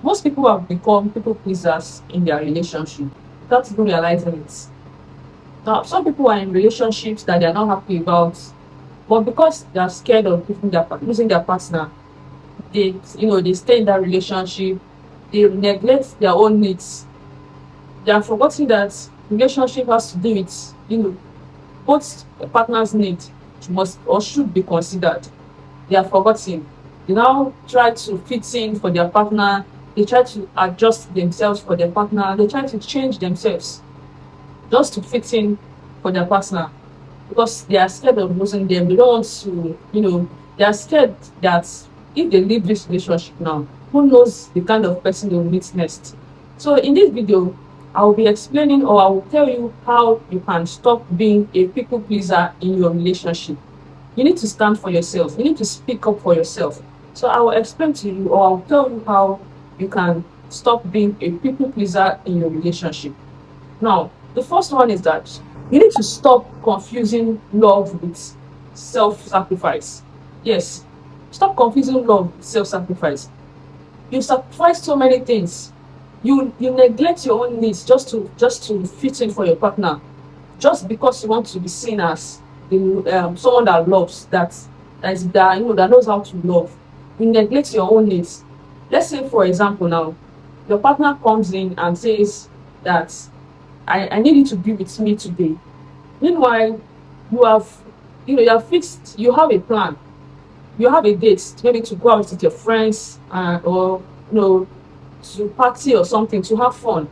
Most people have become people pleasers in their relationship without even realizing it. Now, some people are in relationships that they are not happy about, but because they are scared of losing their partner, they stay in that relationship. They neglect their own needs. They are forgetting that relationship has to do with both partners' need must or should be considered. They are forgotten. They now try to fit in for their partner. They try to adjust themselves for their partner. They try to change themselves just to fit in for their partner because they are scared of losing them. They don't want to, they are scared that if they leave this relationship now, who knows the kind of person they will meet next. So in this video, I will be explaining or I will tell you how you can stop being a people pleaser in your relationship. You need to stand for yourself. You need to speak up for yourself. So I will explain to you or I will tell you how you can stop being a people pleaser in your relationship. Now, the first one is that you need to stop confusing love with self-sacrifice. Yes, stop confusing love with self-sacrifice. You sacrifice so many things. You neglect your own needs just to fit in for your partner, just because you want to be seen as someone that loves that knows how to love. You neglect your own needs. Let's say, for example, now your partner comes in and says that I need you to be with me today. Meanwhile, you have you have a plan, you have a date, maybe to go out with your friends or to party or something to have fun.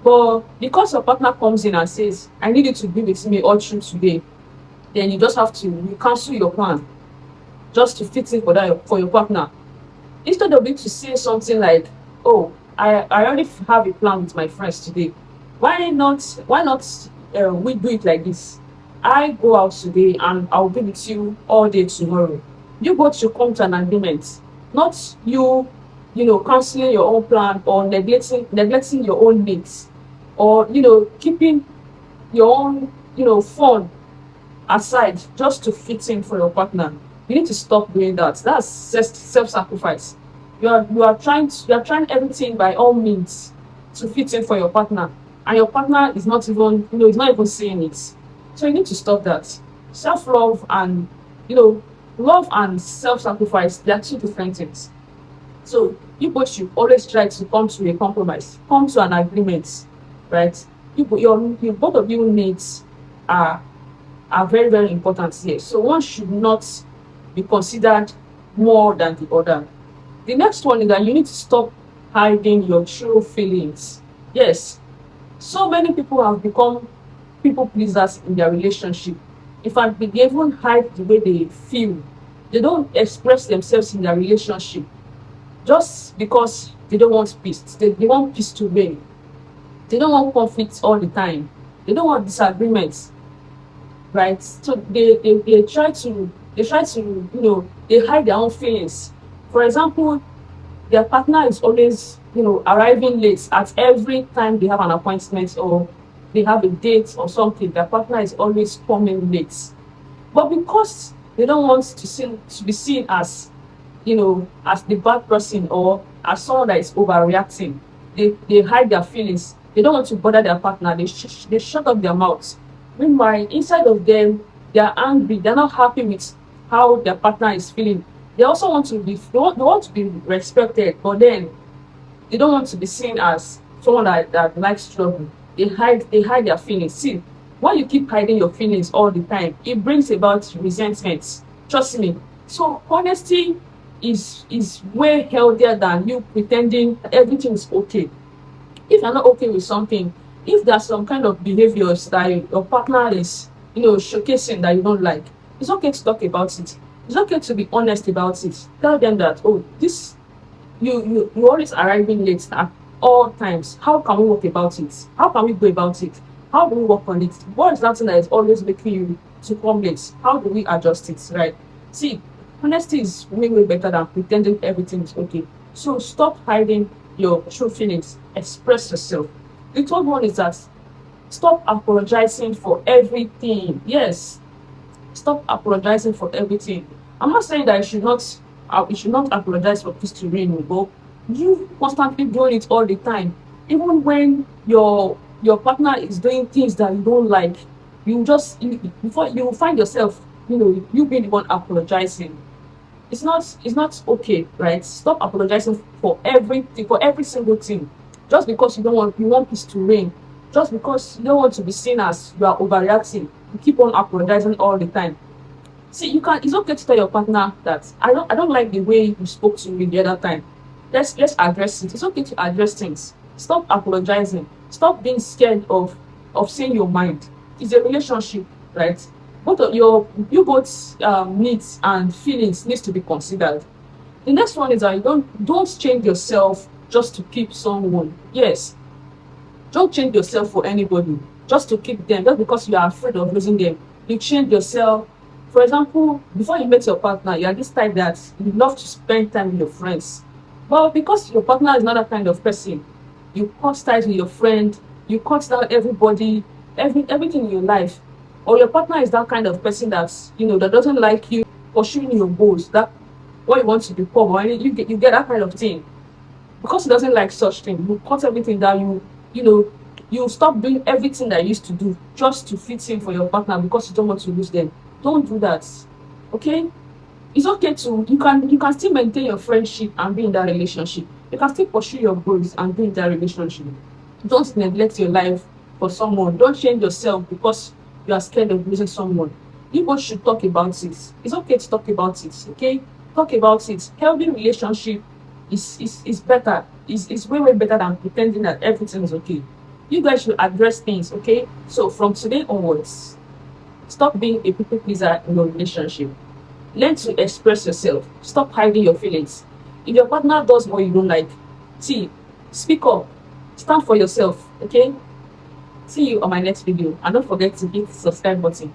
But because your partner comes in and says, I need you to be with me all through today, then you just have to cancel your plan just to fit in for your partner. Instead of you to say something like, oh, I already have a plan with my friends today. Why not we do it like this? I go out today and I'll be with you all day tomorrow. You both should come to an agreement, not canceling your own plan or neglecting your own needs, or keeping your own fun aside just to fit in for your partner. You need to stop doing that. That's self-sacrifice. You are trying everything by all means to fit in for your partner, and your partner is not even is not even seeing it. So you need to stop that. Self-love and love and self-sacrifice, they are two different things. So you both should always try to come to a compromise, come to an agreement, right? Both of you needs are very, very important here. So one should not be considered more than the other. The next one is that you need to stop hiding your true feelings. Yes, so many people have become people pleasers in their relationship. In fact, they even hide the way they feel. They don't express themselves in their relationship just because they don't want peace. They want peace to reign. They don't want conflicts all the time. They don't want disagreements, right? So they try to they hide their own feelings. For example, their partner is always arriving late at every time they have an appointment or they have a date or something. Their partner is always coming late, but because they don't want to be seen as as the bad person or as someone that is overreacting, they hide their feelings. They don't want to bother their partner. They shut up their mouths. Meanwhile, inside of them, they are angry. They're not happy with how their partner is feeling. They also want to be they want to be respected, but then they don't want to be seen as someone that likes trouble. They hide their feelings. See, when you keep hiding your feelings all the time, it brings about resentment. Trust me. So honesty is way healthier than you pretending everything is okay. If you're not okay with something, if there's some kind of behaviors that your partner is showcasing that you don't like, it's okay to talk about it. It's okay to be honest about it. Tell them that, oh, this you always arriving late at all times. How can we work about it? How can we go about it? How do we work on it? What is that thing that is always making you to come late? How do we adjust it? Right? See, honesty is way, way better than pretending everything is okay. So stop hiding your true feelings. Express yourself. The third one is that stop apologizing for everything. Yes, stop apologizing for everything. I'm not saying that you should not apologize for peace to reign, but you constantly doing it all the time, even when your partner is doing things that you don't like, before you find yourself, you being the one apologizing. It's not okay, right? Stop apologizing for everything, for every single thing, just because you want peace to reign, just because you don't want to be seen as you are overreacting. You keep on apologizing all the time. See, it's okay to tell your partner that I don't like the way you spoke to me the other time. Let's address it. It's okay to address things. Stop apologizing. Stop being scared of saying your mind. It's a relationship, right? Both needs and feelings needs to be considered. The next one is that you don't change yourself just to keep someone. Yes, don't change yourself for anybody just to keep them, just because you are afraid of losing them. You change yourself. For example, before you met your partner, you are this type that you love to spend time with your friends. But because your partner is not that kind of person, you cut ties with your friend, you cut down everybody, everything in your life. Or your partner is that kind of person that doesn't like you pursuing your goals, that what you want to become, or you get that kind of thing. Because he doesn't like such thing, you cut everything down. You stop doing everything that you used to do just to fit in for your partner because you don't want to lose them. Don't do that. Okay? It's okay to you can still maintain your friendship and be in that relationship. You can still pursue your goals and be in that relationship. Don't neglect your life for someone. Don't change yourself because you are scared of losing someone. You both should talk about it. It's okay to talk about it. Okay? Talk about it. Healthy relationship is better. Is way way better than pretending that everything is okay. You guys should address things, okay? So from today onwards, stop being a people pleaser in your relationship. Learn to express yourself. Stop hiding your feelings. If your partner does what you don't like, speak up. Stand for yourself, okay? See you on my next video. And don't forget to hit the subscribe button.